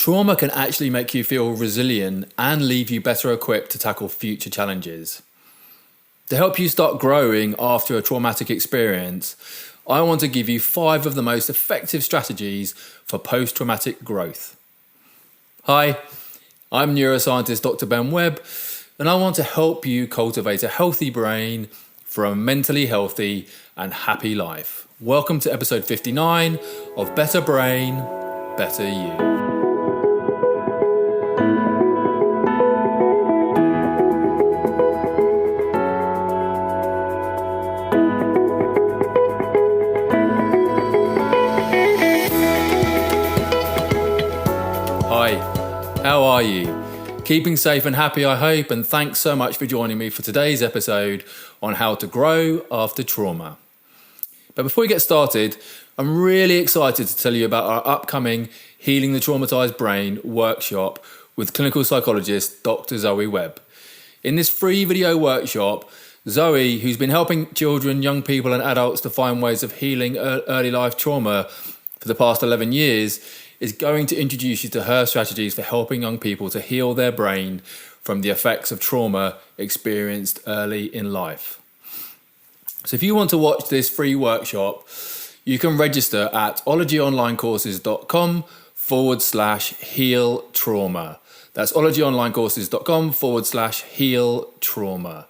Trauma can actually make you feel resilient and leave you better equipped to tackle future challenges. To help you start growing after a traumatic experience, I want to give you 5 of the most effective strategies for post-traumatic growth. Hi, I'm neuroscientist Dr. Ben Webb, and I want to help you cultivate a healthy brain for a mentally healthy and happy life. Welcome to episode 59 of Better Brain, Better You. Hi, how are you? Keeping safe and happy, I hope, and thanks so much for joining me for today's episode on how to grow after trauma. But before we get started, I'm really excited to tell you about our upcoming Healing the Traumatized Brain workshop with clinical psychologist Dr. Zoe Webb. In this free video workshop, Zoe, who's been helping children, young people and adults to find ways of healing early life trauma for the past 11 years, is going to introduce you to her strategies for helping young people to heal their brain from the effects of trauma experienced early in life. So if you want to watch this free workshop, you can register at ologyonlinecourses.com/heal trauma. That's ologyonlinecourses.com/heal trauma.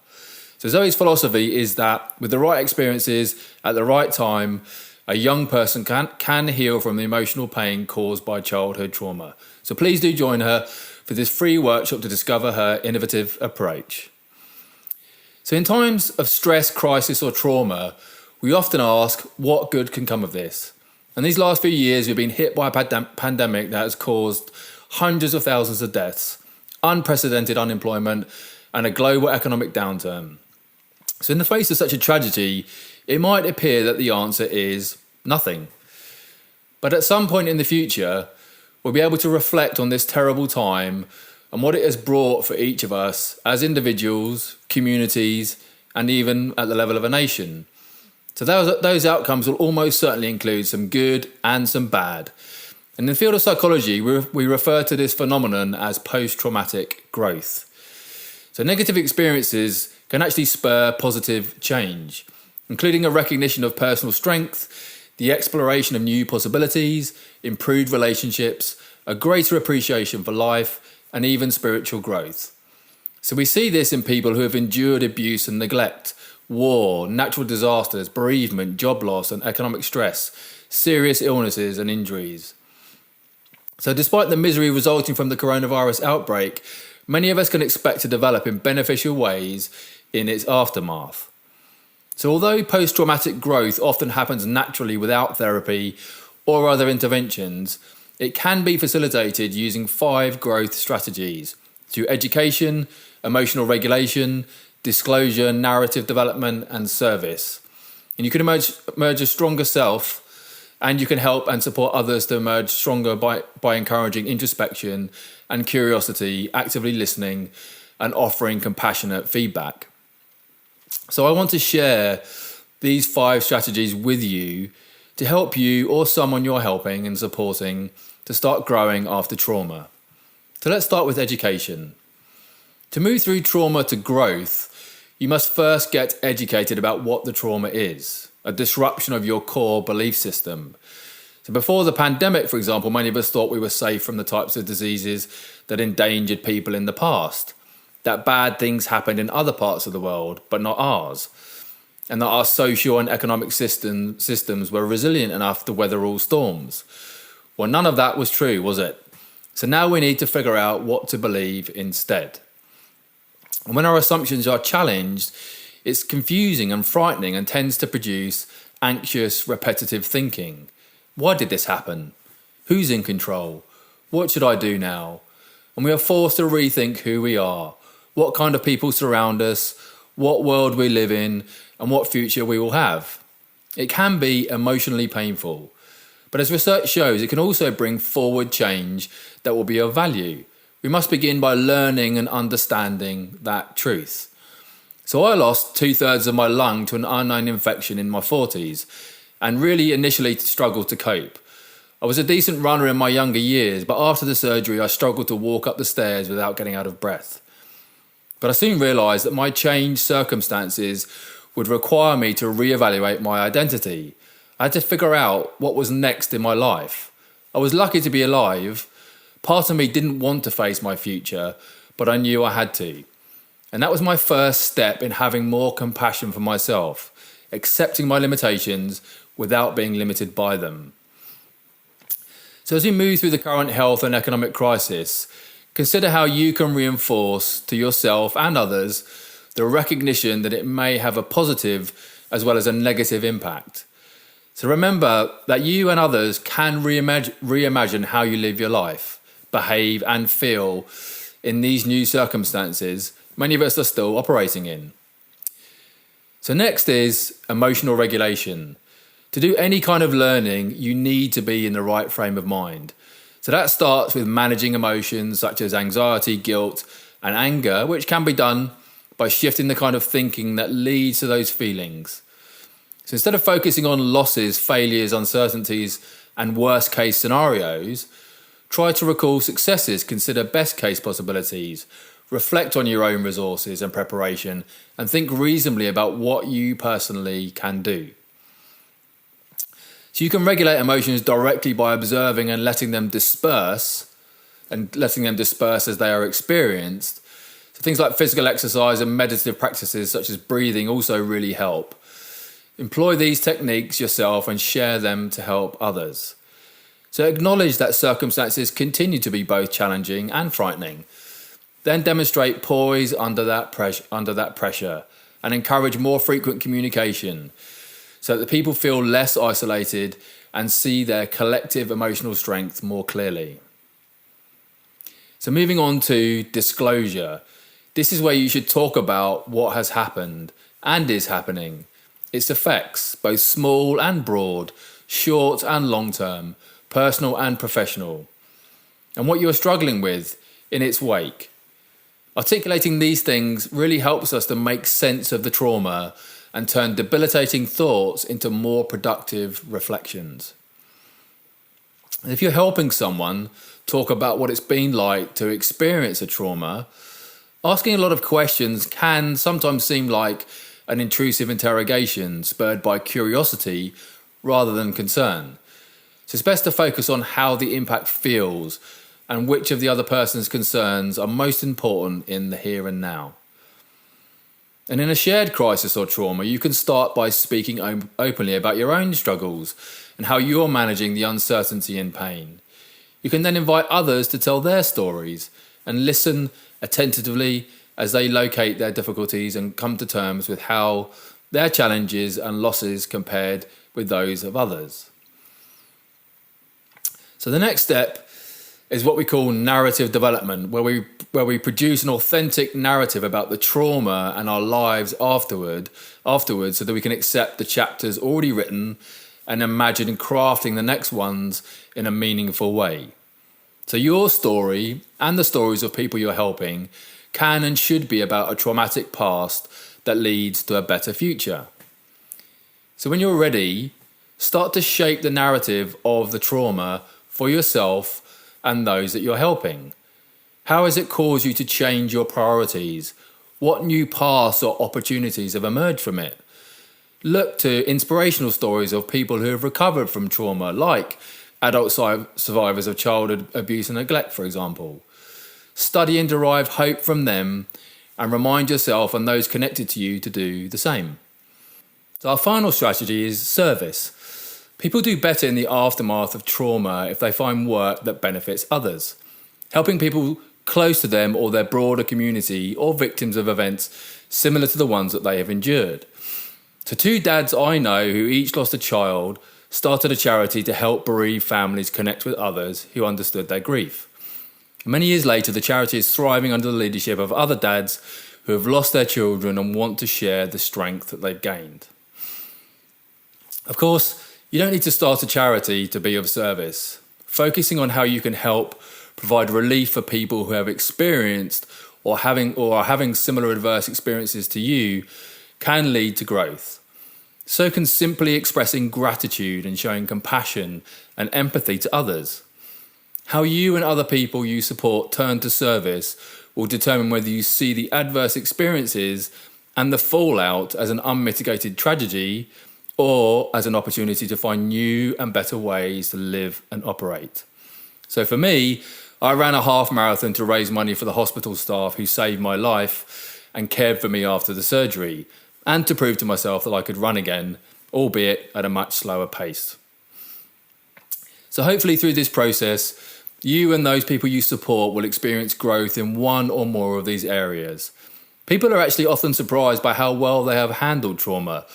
So Zoe's philosophy is that with the right experiences at the right time, a young person can heal from the emotional pain caused by childhood trauma. So please do join her for this free workshop to discover her innovative approach. So in times of stress, crisis or trauma, we often ask what good can come of this. And these last few years we've been hit by a pandemic that has caused hundreds of thousands of deaths, unprecedented unemployment and a global economic downturn. So in the face of such a tragedy, it might appear that the answer is nothing. But at some point in the future, we'll be able to reflect on this terrible time and what it has brought for each of us as individuals, communities, and even at the level of a nation. So those outcomes will almost certainly include some good and some bad. In the field of psychology, we refer to this phenomenon as post-traumatic growth. So negative experiences can actually spur positive change, including a recognition of personal strength, the exploration of new possibilities, improved relationships, a greater appreciation for life, and even spiritual growth. So we see this in people who have endured abuse and neglect, war, natural disasters, bereavement, job loss, and economic stress, serious illnesses and injuries. So despite the misery resulting from the coronavirus outbreak, many of us can expect to develop in beneficial ways in its aftermath. So although post-traumatic growth often happens naturally without therapy or other interventions, it can be facilitated using 5 growth strategies through education, emotional regulation, disclosure, narrative development, and service. And you can emerge a stronger self, and you can help and support others to emerge stronger by encouraging introspection and curiosity, actively listening, and offering compassionate feedback. So I want to share these 5 strategies with you to help you or someone you're helping and supporting to start growing after trauma. So let's start with education. To move through trauma to growth, you must first get educated about what the trauma is, a disruption of your core belief system. So before the pandemic, for example, many of us thought we were safe from the types of diseases that endangered people in the past, that bad things happened in other parts of the world, but not ours, and that our social and economic systems were resilient enough to weather all storms. Well, none of that was true, was it? So now we need to figure out what to believe instead. And when our assumptions are challenged, it's confusing and frightening and tends to produce anxious, repetitive thinking. Why did this happen? Who's in control? What should I do now? And we are forced to rethink who we are, what kind of people surround us, what world we live in, and what future we will have. It can be emotionally painful, but as research shows, it can also bring forward change that will be of value. We must begin by learning and understanding that truth. So I lost 2/3 of my lung to an unknown infection in my 40s and really initially struggled to cope. I was a decent runner in my younger years, but after the surgery I struggled to walk up the stairs without getting out of breath. But I soon realised that my changed circumstances would require me to reevaluate my identity. I had to figure out what was next in my life. I was lucky to be alive. Part of me didn't want to face my future, but I knew I had to. And that was my first step in having more compassion for myself, accepting my limitations without being limited by them. So as we move through the current health and economic crisis, consider how you can reinforce to yourself and others the recognition that it may have a positive as well as a negative impact. So remember that you and others can reimagine how you live your life, behave and feel in these new circumstances many of us are still operating in. So next is emotional regulation. To do any kind of learning, you need to be in the right frame of mind. So that starts with managing emotions such as anxiety, guilt, and anger, which can be done by shifting the kind of thinking that leads to those feelings. So instead of focusing on losses, failures, uncertainties, and worst case scenarios, try to recall successes, consider best case possibilities, reflect on your own resources and preparation, and think reasonably about what you personally can do. So you can regulate emotions directly by observing and letting them disperse as they are experienced. So things like physical exercise and meditative practices such as breathing also really help. Employ these techniques yourself and share them to help others. So acknowledge that circumstances continue to be both challenging and frightening. Then demonstrate poise under that pressure and encourage more frequent communication so that people feel less isolated and see their collective emotional strength more clearly. So moving on to disclosure. This is where you should talk about what has happened and is happening, its effects, both small and broad, short and long term, personal and professional, and what you are struggling with in its wake. Articulating these things really helps us to make sense of the trauma and turn debilitating thoughts into more productive reflections. And if you're helping someone talk about what it's been like to experience a trauma, asking a lot of questions can sometimes seem like an intrusive interrogation spurred by curiosity rather than concern. So it's best to focus on how the impact feels and which of the other person's concerns are most important in the here and now. And in a shared crisis or trauma, you can start by speaking openly about your own struggles and how you're managing the uncertainty and pain. You can then invite others to tell their stories and listen attentively as they locate their difficulties and come to terms with how their challenges and losses compared with those of others. So the next step is what we call narrative development, where we produce an authentic narrative about the trauma and our lives afterwards, so that we can accept the chapters already written and imagine crafting the next ones in a meaningful way. So your story and the stories of people you're helping can and should be about a traumatic past that leads to a better future. So when you're ready, start to shape the narrative of the trauma for yourself and those that you're helping. How has it caused you to change your priorities? What new paths or opportunities have emerged from it? Look to inspirational stories of people who have recovered from trauma, like adult survivors of childhood abuse and neglect, for example. Study and derive hope from them and remind yourself and those connected to you to do the same. So our final strategy is service. People do better in the aftermath of trauma if they find work that benefits others. Helping people close to them or their broader community or victims of events similar to the ones that they have endured. So 2 dads I know who each lost a child started a charity to help bereaved families connect with others who understood their grief. Many years later, the charity is thriving under the leadership of other dads who have lost their children and want to share the strength that they've gained. Of course, you don't need to start a charity to be of service. Focusing on how you can help provide relief for people who have experienced or are having similar adverse experiences to you can lead to growth. So can simply expressing gratitude and showing compassion and empathy to others. How you and other people you support turn to service will determine whether you see the adverse experiences and the fallout as an unmitigated tragedy or as an opportunity to find new and better ways to live and operate. So for me, I ran a half marathon to raise money for the hospital staff who saved my life and cared for me after the surgery, and to prove to myself that I could run again, albeit at a much slower pace. So hopefully through this process, you and those people you support will experience growth in one or more of these areas. People are actually often surprised by how well they have handled trauma.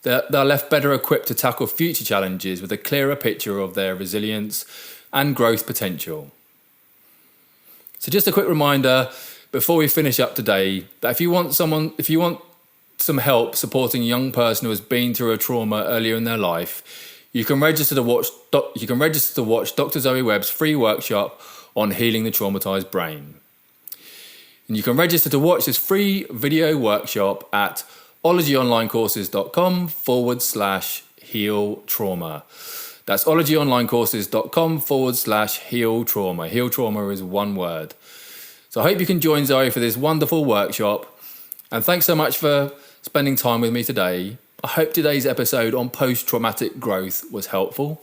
They're left better equipped to tackle future challenges with a clearer picture of their resilience and growth potential. So just a quick reminder before we finish up today that if you want some help supporting a young person who has been through a trauma earlier in their life, you can register to watch Dr. Zoe Webb's free workshop on healing the traumatized brain. And you can register to watch this free video workshop at ologyonlinecourses.com/heal trauma. That's ologyonlinecourses.com/heal trauma. Heal trauma is one word. So I hope you can join Zoe for this wonderful workshop. And thanks so much for spending time with me today. I hope today's episode on post-traumatic growth was helpful.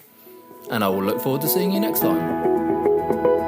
And I will look forward to seeing you next time.